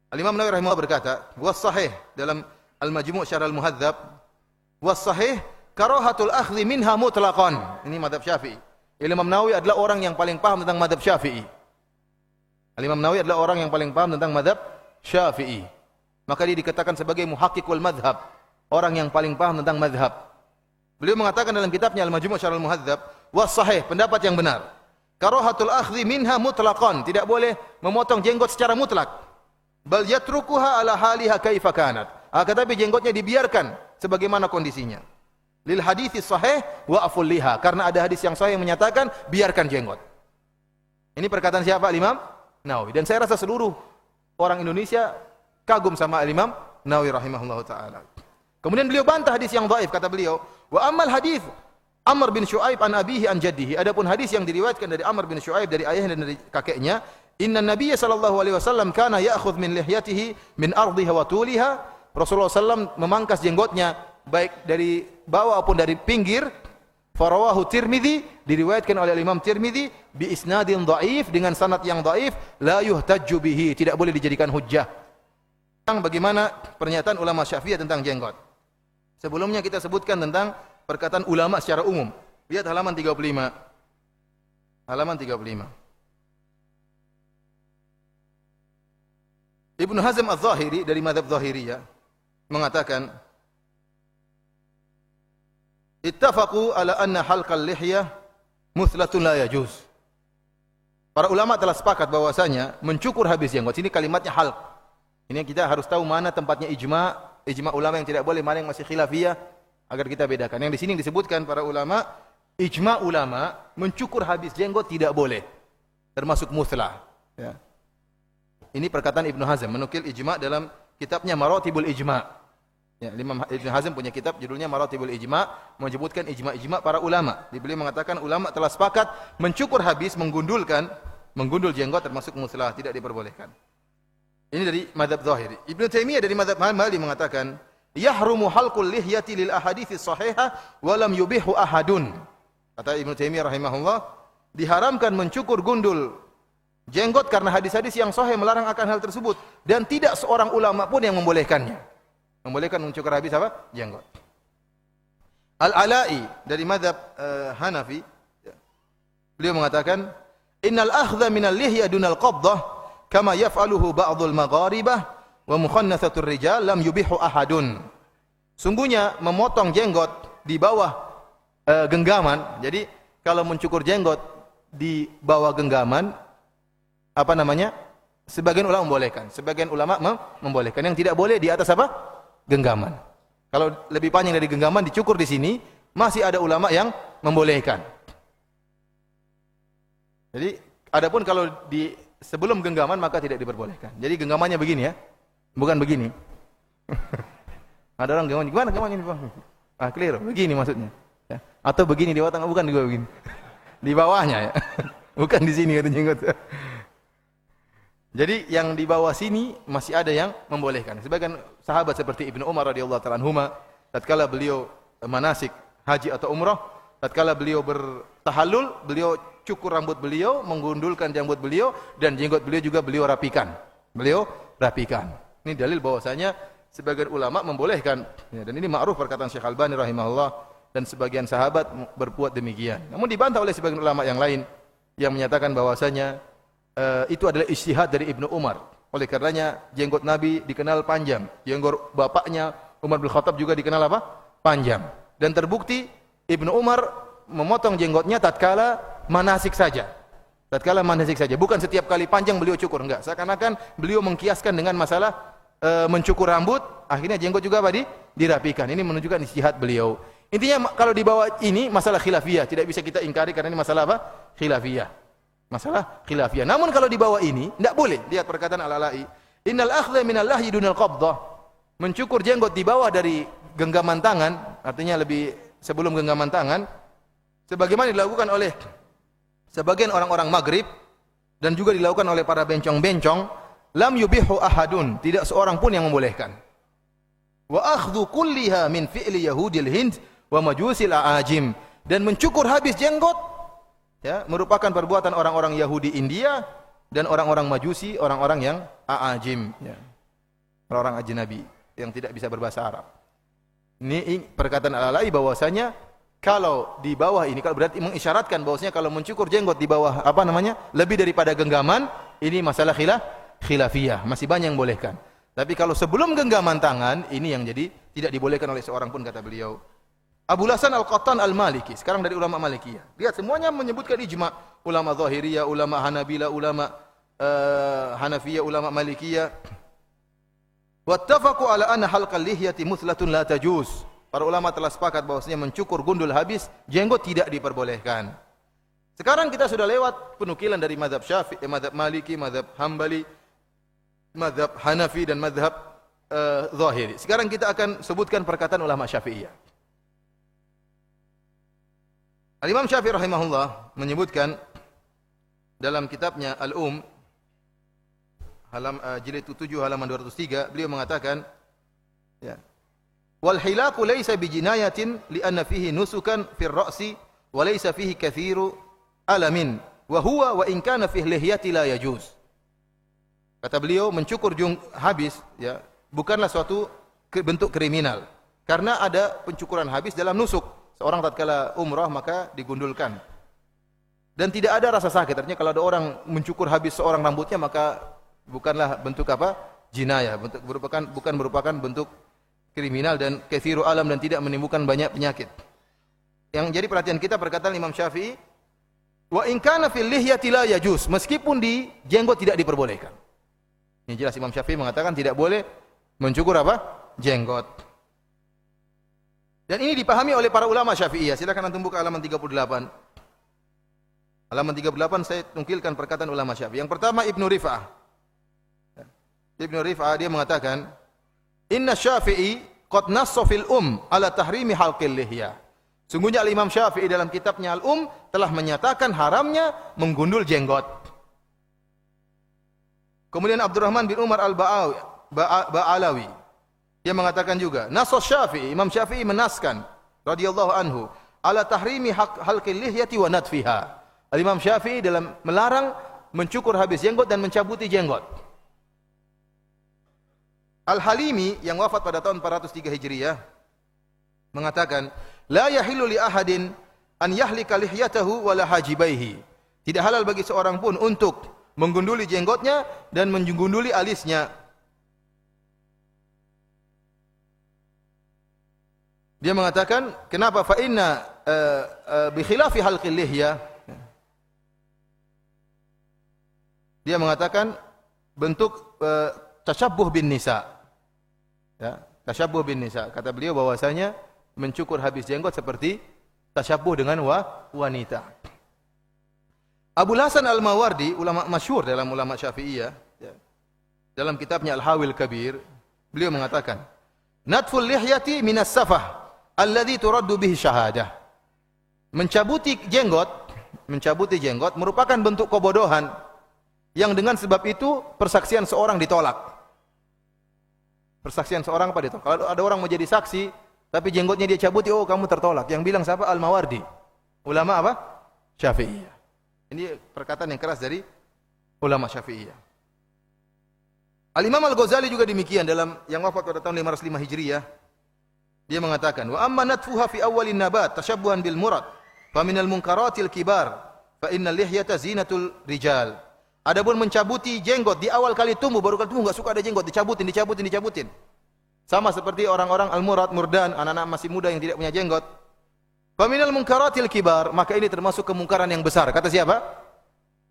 Al-Imam Nawawi rahimahullah berkata, "Was sahih" dalam Al-Majmu' Syarh Al-Muhadzab, "Was sahih karahatul akhdhi minha mutlaqan." Ini mazhab Syafi'i. Imam Nawawi adalah orang yang paling paham tentang mazhab Syafi'i. Al-Imam Nawawi adalah orang yang paling paham tentang mazhab Syafi'i. Maka dia dikatakan sebagai muhaqqiqul mazhab, orang yang paling paham tentang mazhab. Beliau mengatakan dalam kitabnya Al-Majmu' Syarh Al-Muhadzab, "Was sahih," pendapat yang benar. Karahatul akhdhi minha mutlaqan, tidak boleh memotong jenggot secara mutlak. Bal yatrukuha ala haliha kaifa kanat. Tetapi jenggotnya dibiarkan sebagaimana kondisinya. Lil hadits sahih wa aful liha, karena ada hadis yang sahih yang menyatakan biarkan jenggot. Ini perkataan siapa? Imam Nawawi. Dan saya rasa seluruh orang Indonesia kagum sama Imam Nawawi rahimahullahu taala. Kemudian beliau bantah hadis yang dhaif, kata beliau, wa ammal hadis Amr bin Syuaib an abihi an jaddihi. Adapun hadis yang diriwayatkan dari Amr bin Syuaib dari ayahnya dan dari kakeknya, inna Nabiy sallallahu alaihi wasallam kana ya'khudh min lihyatihi min ardiha wa tuliha. Rasulullah sallam memangkas jenggotnya baik dari bawah maupun dari pinggir. Farawahu Tirmidzi, diriwayatkan oleh Imam Tirmidzi bi isnadin dhaif, dengan sanad yang dhaif, la yuhtajju bihi, tidak boleh dijadikan hujjah. Tentang bagaimana pernyataan ulama Syafi'iyah tentang jenggot. Sebelumnya kita sebutkan tentang perkataan ulama secara umum. Lihat halaman 35. Halaman 35. Ibnu Hazm Az-Zahiri dari mazhab Zahiriyah mengatakan, ittafaqu ala anna halqal lihyah muthlatun la yajuz. Para ulama telah sepakat bahwasanya mencukur habis jenggot. Ini kalimatnya halq. Ini kita harus tahu mana tempatnya ijma ulama yang tidak boleh, mana yang masih khilafiyah, agar kita bedakan. Yang di sini disebutkan para ulama, ijma ulama mencukur habis jenggot tidak boleh, termasuk muthlah. Ya. Ini perkataan Ibnu Hazm menukil ijma dalam kitabnya Maratibul Ijma. Ya, Imam Ibnu Hazm punya kitab judulnya Maratibul Ijma, menyebutkan ijma para ulama. Beliau mengatakan ulama telah sepakat mencukur habis, menggundul jenggot termasuk muthlah, tidak diperbolehkan. Ini dari mazhab Zahiri. Ibnu Taimiyah dari mazhab Hambali mengatakan, yahrumu halqul lihyati lil ahaditsis sahihah wa lam yubihu ahadun. Kata Ibnu Taimiyah rahimahullah, diharamkan mencukur gundul jenggot karena hadis-hadis yang sahih melarang akan hal tersebut, dan tidak seorang ulama pun yang membolehkannya. Membolehkan mencukur habis apa? Jenggot. Al-Ala'i dari mazhab Hanafi, beliau mengatakan, innal akhdha minal lihya dunal qabdah kama yaf'aluhu ba'dul magharibah wa mukhannathatur rijal lam yubihu ahadun. Sungguhnya memotong jenggot di bawah genggaman. Jadi kalau mencukur jenggot di bawah genggaman, apa namanya? Sebagian ulama membolehkan, sebagian ulama membolehkan. Yang tidak boleh di atas apa? Genggaman. Kalau lebih panjang dari genggaman dicukur di sini, masih ada ulama yang membolehkan. Jadi adapun kalau di sebelum genggaman maka tidak diperbolehkan. Jadi genggamannya begini ya, bukan begini. Ada orang genggaman, gimana genggamannya ini Bang? Ah, clear, begini maksudnya. Ya. Atau begini di bawah tengah, bukan juga begini. Di bawahnya ya. Bukan di sini kata jenggot. Jadi yang di bawah sini masih ada yang membolehkan. Sebagian sahabat seperti Ibnu Umar radhiyallahu ta'ala anhuma, tatkala beliau manasik haji atau umrah, tatkala beliau bertahallul, beliau cukur rambut beliau, menggundulkan janggut beliau, dan jenggot beliau juga beliau rapikan. Beliau rapikan. Ini dalil bahwasanya sebagian ulama membolehkan. Ya, dan ini ma'ruf perkataan Syekh Albani rahimahullah, dan sebagian sahabat berbuat demikian. Namun dibantah oleh sebagian ulama yang lain yang menyatakan bahwasanya itu adalah ijtihad dari Ibnu Umar. Oleh karenanya jenggot Nabi dikenal panjang, jenggot bapaknya Umar bin Khattab juga dikenal apa? Panjang. Dan terbukti Ibnu Umar memotong jenggotnya tatkala manasik saja. Tatkala manasik saja, bukan setiap kali panjang beliau cukur, enggak. Seakan-akan beliau mengkiaskan dengan masalah mencukur rambut, akhirnya jenggot juga apa? Dirapikan. Ini menunjukkan ijtihad beliau. Intinya kalau di bawah ini masalah khilafiyah, tidak bisa kita ingkari karena ini masalah apa? Khilafiyah. Masalah khilafiyah. Namun kalau di bawah ini tidak boleh. Lihat perkataan Al-Ala'i, innal akhdha minal lahyi dunal qabdah. Mencukur jenggot di bawah dari genggaman tangan, artinya lebih sebelum genggaman tangan, sebagaimana dilakukan oleh sebagian orang-orang Maghrib dan juga dilakukan oleh para bencong-bencong, lam yubihu ahadun, tidak seorang pun yang membolehkan. Wa akhdhu kulliha min fi'li yahudil Hind wa majusil a'ajim, dan mencukur habis jenggot ya, merupakan perbuatan orang-orang Yahudi India dan orang-orang Majusi, orang-orang yang a'ajim ya. orang ajnabi yang tidak bisa berbahasa Arab. Ini perkataan Al-Alai bahwasanya kalau di bawah ini, kalau berarti mengisyaratkan bahwasanya kalau mencukur jenggot di bawah lebih daripada genggaman, ini masalah khilafiyah, masih banyak yang bolehkan. Tapi kalau sebelum genggaman tangan, ini yang jadi tidak dibolehkan oleh seorang pun, kata beliau. Abul Hasan Al-Qattan Al-Maliki, sekarang dari ulama Malikiyah. Lihat semuanya menyebutkan ijma, ulama Zahiriyah, ulama Hanabila, ulama Hanafiyah, ulama Malikiyah. Wattafaqu ala anna halqal lihyati muthlatun la tajuz. Para ulama telah sepakat bahwasanya mencukur gundul habis jenggot tidak diperbolehkan. Sekarang kita sudah lewat penukilan dari mazhab Syafi'i, mazhab Maliki, mazhab Hambali, mazhab Hanafi dan mazhab Zahiri. Sekarang kita akan sebutkan perkataan ulama Syafi'iyah. Al-Imam Syafi'i rahimahullah menyebutkan dalam kitabnya jilid 7 halaman 203, beliau mengatakan, ya, wal hilaku laysa bijinayatin li'anna fihi nusukan fir ra'si wa laysa fihi kathiru alamin wa huwa wa in kana fihi lihyati la yajuz. Kata beliau, mencukur habis, ya, bukanlah suatu bentuk kriminal karena ada pencukuran habis dalam nusuk. Seorang tatkala umrah maka digundulkan dan tidak ada rasa sakit. Artinya kalau ada orang mencukur habis seorang rambutnya maka bukanlah bentuk jinayah, bukan merupakan bentuk kriminal dan kathiru alam dan tidak menimbulkan banyak penyakit. Yang jadi perhatian kita perkataan Imam Syafi'i, wa in kana fil lihyati la yajuz, meskipun di jenggot tidak diperbolehkan. Ini jelas Imam Syafi'i mengatakan tidak boleh mencukur jenggot. Dan ini dipahami oleh para ulama Syafi'iyah. Silakan antum buka halaman 38. Halaman 38 saya tungkilkan perkataan ulama Syafi'i. Yang pertama Ibnu Rif'ah. Ibnu Rif'ah dia mengatakan, inna Syafi'i qad nassa fil ala tahrimi halqil lihya. Sungguhnya Imam Syafi'i dalam kitabnya Al telah menyatakan haramnya menggundul jenggot. Kemudian Abdurrahman bin Umar Al-Ba'alawi dia mengatakan juga, nassa Syafi'i, Imam Syafi'i menaskan radhiyallahu anhu ala tahrimi halqil lihyati wa natfiha. Imam Syafi'i dalam melarang mencukur habis jenggot dan mencabuti jenggot. Al-Halimi yang wafat pada tahun 403 Hijriah mengatakan, la yahillu li ahadin an yahlika lihyatahu wala hajibaihi. Tidak halal bagi seorang pun untuk menggunduli jenggotnya dan menggunduli alisnya. Dia mengatakan, kenapa? Fa inna bi khilafi halqil lihya. Dia mengatakan bentuk tashabbuh bin nisa. Ya, tashabbuh bin nisa. Kata beliau bahwasanya mencukur habis jenggot seperti tashabbuh dengan wanita. Abul Hasan Al-Mawardi, ulama masyhur dalam ulama Syafi'iyah, ya, dalam kitabnya Al-Hawil Kabir, beliau mengatakan, natful lihyati minas safah alladhi turaddu bihi syahadah. Mencabuti jenggot merupakan bentuk kebodohan yang dengan sebab itu persaksian seorang ditolak. Persaksian seorang ditolak. Kalau ada orang mau jadi saksi tapi jenggotnya dia cabuti, oh kamu tertolak. Yang bilang siapa? Al-Mawardi. Ulama Syafi'iyah. Ini perkataan yang keras dari ulama Syafi'iyah. Al-Imam Al-Ghazali juga demikian dalam yang wafat pada tahun 505 Hijriah. Dia mengatakan, wa amma natfuha fi awwalin nabat tashabbuhan bil murad, fa minal munkaratil kibar, fa innal lihyata zinatul rijal. Adapun mencabuti jenggot di awal kali tumbuh, baru kali tumbuh enggak suka ada jenggot, dicabutin. Sama seperti orang-orang al-murad, murdan, anak-anak masih muda yang tidak punya jenggot. Fa minal munkaratil kibar, maka ini termasuk kemungkaran yang besar. Kata siapa?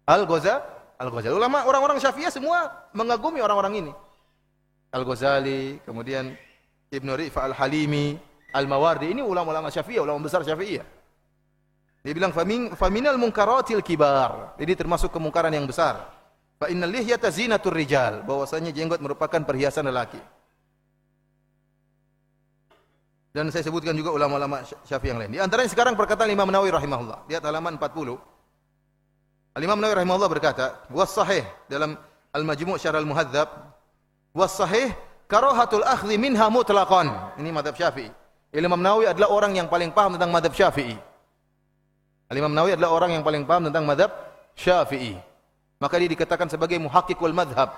Al-Ghazali. Ulama orang-orang Syafi'iyah semua mengagumi orang-orang ini. Al-Ghazali, kemudian Ibnu Rif'ah Al-Halimi, Al-Mawardi, ini ulama-ulama Syafi'iyah, ulama besar Syafi'iyah. Dia bilang faminal munkaratil kibar. Ini termasuk kemungkaran yang besar. Fa innal lihyata zinatur rijal, bahwasanya jenggot merupakan perhiasan lelaki. Dan saya sebutkan juga ulama-ulama Syafi'i yang lain. Di antaranya sekarang perkataan Imam Nawawi rahimahullah. Lihat halaman 40. Al-Imam Nawawi rahimahullah berkata, was sahih dalam Al-Majmu' Syarh Al-Muhadzab, was sahih karahatul akhdhi minha mutlaqan. Ini mazhab Syafi'i. Imam Nawawi adalah orang yang paling paham tentang mazhab Syafi'i. Al-Imam Nawawi adalah orang yang paling paham tentang mazhab Syafi'i. Maka dia dikatakan sebagai muhaqqiqul madhab,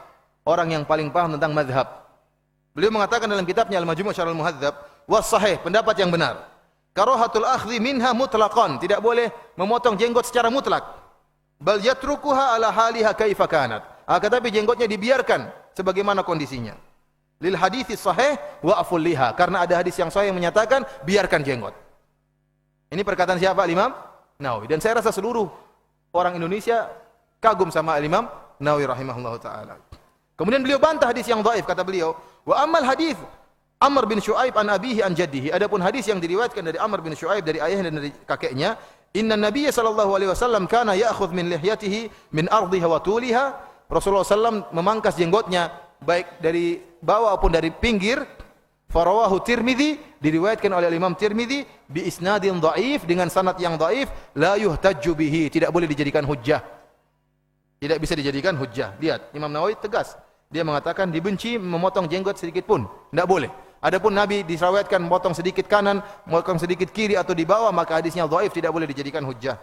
orang yang paling paham tentang mazhab. Beliau mengatakan dalam kitabnya Al-Majmu' Syarhul Muhadzab, was sahih, pendapat yang benar. Karahatul akhdhi minha mutlaqan, tidak boleh memotong jenggot secara mutlak. Bal yatrukuha ala haliha kaifa kanat. Akan tapi jenggotnya dibiarkan sebagaimana kondisinya. Lil hadithi sahih wa aful liha, karena ada hadis yang sahih yang menyatakan biarkan jenggot. Ini perkataan siapa? Imam Nawawi. Dan saya rasa seluruh orang Indonesia kagum sama Imam Nawawi rahimahullahu taala. Kemudian beliau bantah hadis yang dhaif, kata beliau, wa amal hadis Amr bin Syuaib an abihi an jaddihi. Adapun hadis yang diriwayatkan dari Amr bin Syuaib dari ayahnya dan dari kakeknya, inna Nabiy sallallahu alaihi wasallam kana ya'khudh min lihyatihi min ardiha wa tuliha. Rasulullah sallam memangkas jenggotnya baik dari bawah maupun dari pinggir. Farawahu Tirmidzi, diriwayatkan oleh Imam Tirmidzi bi isnadin dhaif, dengan sanad yang dhaif, la yuhtajju bihi, tidak boleh dijadikan hujjah. Tidak bisa dijadikan hujjah. Lihat, Imam Nawawi tegas. Dia mengatakan dibenci memotong jenggot sedikit pun, tidak boleh. Adapun Nabi disriwayatkan memotong sedikit kanan, memotong sedikit kiri atau di bawah, maka hadisnya dhaif, tidak boleh dijadikan hujjah.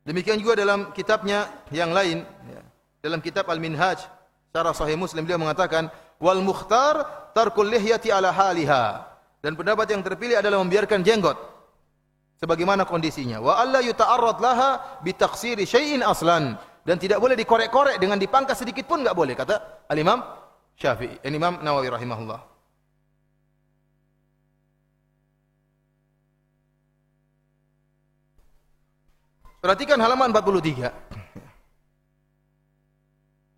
Demikian juga dalam kitabnya yang lain, dalam kitab Al-Minhaj Syarah Sahih Muslim, beliau mengatakan wal mukhtar tarkul lihyati ala haliha, dan pendapat yang terpilih adalah membiarkan jenggot sebagaimana kondisinya. Wa alla yuta'arrad laha bi taqsiri syai'in aslan, dan tidak boleh dikorek-korek dengan dipangkas sedikit pun enggak boleh, kata Al-Imam Syafi'i, Imam Nawawi rahimahullah. Perhatikan halaman 43.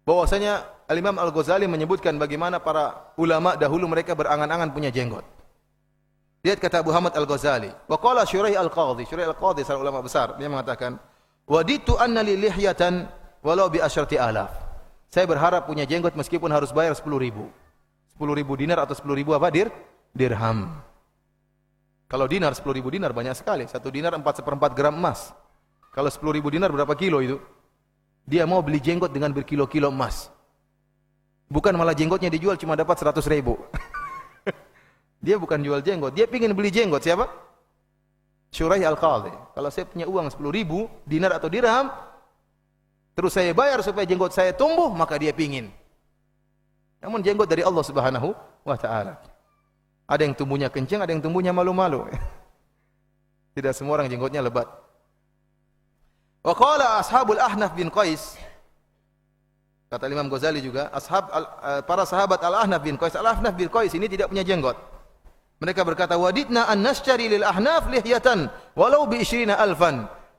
Bahwasanya Al-Imam Al-Ghazali menyebutkan bagaimana para ulama dahulu mereka berangan-angan punya jenggot. Lihat kata Abu Hamad Al-Ghazali, wa qala Syuraih Al-Qadhi, Syuraih Al-Qadhi seorang ulama besar, dia mengatakan, waditu anna li lihyatan walau bi asyrati alaf. Saya berharap punya jenggot meskipun harus bayar 10.000. 10.000 dinar atau 10.000 apa? Dirham. Kalau dinar 10.000 dinar banyak sekali. 1 dinar 4/4 gram emas. Kalau 10.000 dinar berapa kilo itu? Dia mau beli jenggot dengan berkilo-kilo emas. Bukan malah jenggotnya dijual cuma dapat 100.000. Dia bukan jual jenggot, dia ingin beli jenggot. Siapa? Syuraih Al-Qadhi. Kalau saya punya uang 10.000 dinar atau dirham, terus saya bayar supaya jenggot saya tumbuh, maka dia pingin. Namun jenggot dari Allah Subhanahu wa taala. Ada yang tumbuhnya kencang, ada yang tumbuhnya malu-malu. Tidak semua orang jenggotnya lebat. Wa qala ashabul Ahnaf bin Qais, kata Imam Ghazali juga, para sahabat Al-Ahnaf bin Qais. Al-Ahnaf bin Qais ini tidak punya jenggot. Mereka berkata, wadidna an nashtari lil Ahnaf lihyatan walau bi 20,000.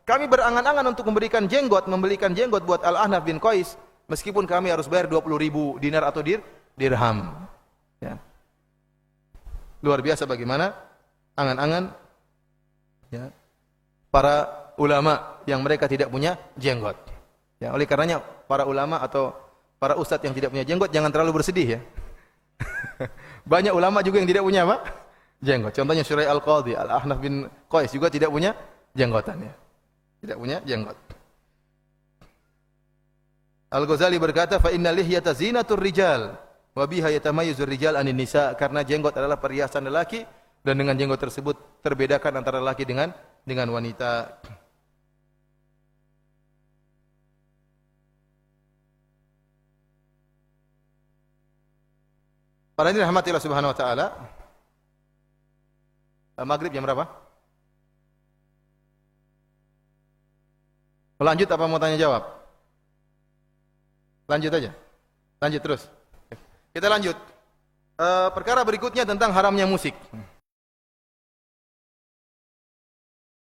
Kami berangan-angan untuk membelikan jenggot buat Al-Ahnaf bin Qais, meskipun kami harus bayar 20.000 dinar atau dirham. Ya. Luar biasa bagaimana angan-angan ya, para ulama yang mereka tidak punya jenggot. Ya, oleh karenanya para ulama atau para ustadz yang tidak punya jenggot jangan terlalu bersedih ya. Banyak ulama juga yang tidak punya apa? Jenggot. Contohnya Syuraih Al-Qadhi, Al-Ahnaf bin Qais juga tidak punya jenggotan ya. Tidak punya jenggot. Al-Ghazali berkata, fa inna lihyata zinatur rijal wa biha yatamayyazur rijal anin nisa, karena jenggot adalah perhiasan lelaki dan dengan jenggot tersebut terbedakan antara lelaki dengan wanita. Para ini rahmatillah subhanahu wa ta'ala. Maghrib jam berapa? Lanjut apa mau tanya jawab? Lanjut aja. Lanjut terus. Kita lanjut. Perkara berikutnya tentang haramnya musik.